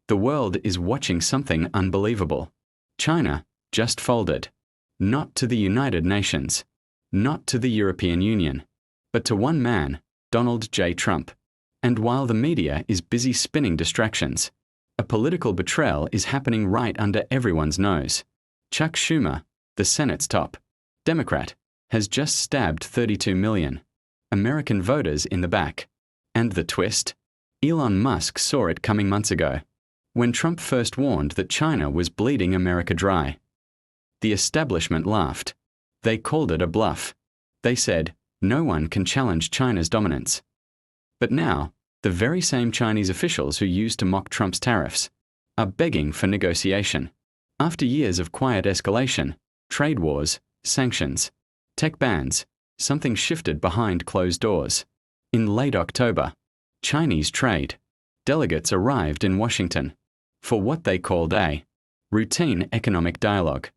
The world is watching something unbelievable. China just folded. Not to the United Nations, not to the European Union, but to one man, Donald J. Trump. And while the media is busy spinning distractions, a political betrayal is happening right under everyone's nose. Chuck Schumer, the Senate's top Democrat, has just stabbed 32 million American voters in the back. And the twist? Elon Musk saw it coming months ago, when Trump first warned that China was bleeding America dry. The establishment laughed. They called it a bluff. They said, no one can challenge China's dominance. But now, the very same Chinese officials who used to mock Trump's tariffs are begging for negotiation. After years of quiet escalation, trade wars, sanctions, tech bans, something shifted behind closed doors. In late October, Chinese trade delegates arrived in Washington for what they called a routine economic dialogue.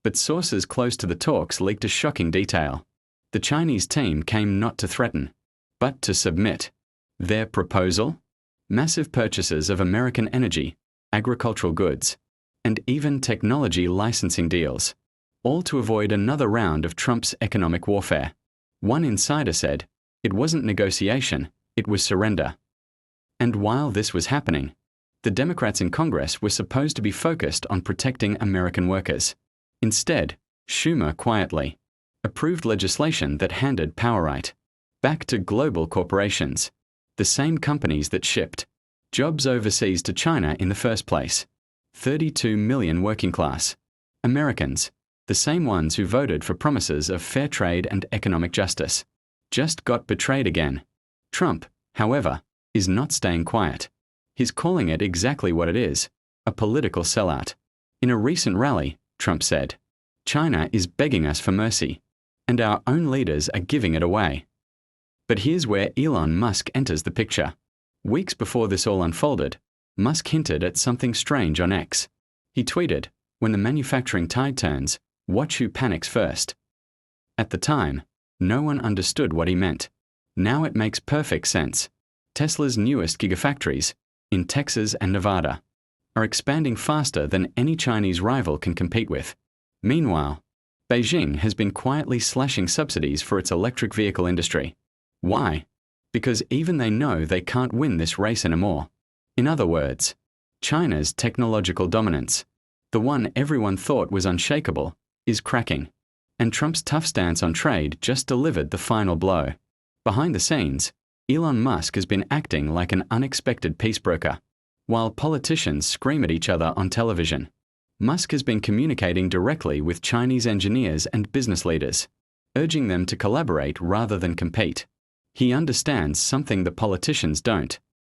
But sources close to the talks leaked a shocking detail. The Chinese team came not to threaten, but to submit. Their proposal? Massive purchases of American energy, agricultural goods, and even technology licensing deals, all to avoid another round of Trump's economic warfare. One insider said, it wasn't negotiation, it was surrender. And while this was happening, the Democrats in Congress were supposed to be focused on protecting American workers. Instead, Schumer quietly approved legislation that handed power right back to global corporations, the same companies that shipped jobs overseas to China in the first place. 32 million working class Americans, the same ones who voted for promises of fair trade and economic justice, just got betrayed again. Trump, however, is not staying quiet. He's calling it exactly what it is, a political sellout. In a recent rally, Trump said, China is begging us for mercy, and our own leaders are giving it away. But here's where Elon Musk enters the picture. Weeks before this all unfolded, Musk hinted at something strange on X. He tweeted, when the manufacturing tide turns, watch who panics first. At the time, no one understood what he meant. Now it makes perfect sense. Tesla's newest gigafactories, in Texas and Nevada, are expanding faster than any Chinese rival can compete with. Meanwhile, Beijing has been quietly slashing subsidies for its electric vehicle industry. Why? Because even they know they can't win this race anymore. In other words, China's technological dominance, the one everyone thought was unshakable, is cracking. And Trump's tough stance on trade just delivered the final blow. Behind the scenes, Elon Musk has been acting like an unexpected peace broker. While politicians scream at each other on television, Musk has been communicating directly with Chinese engineers and business leaders, urging them to collaborate rather than compete. He understands something that politicians don't.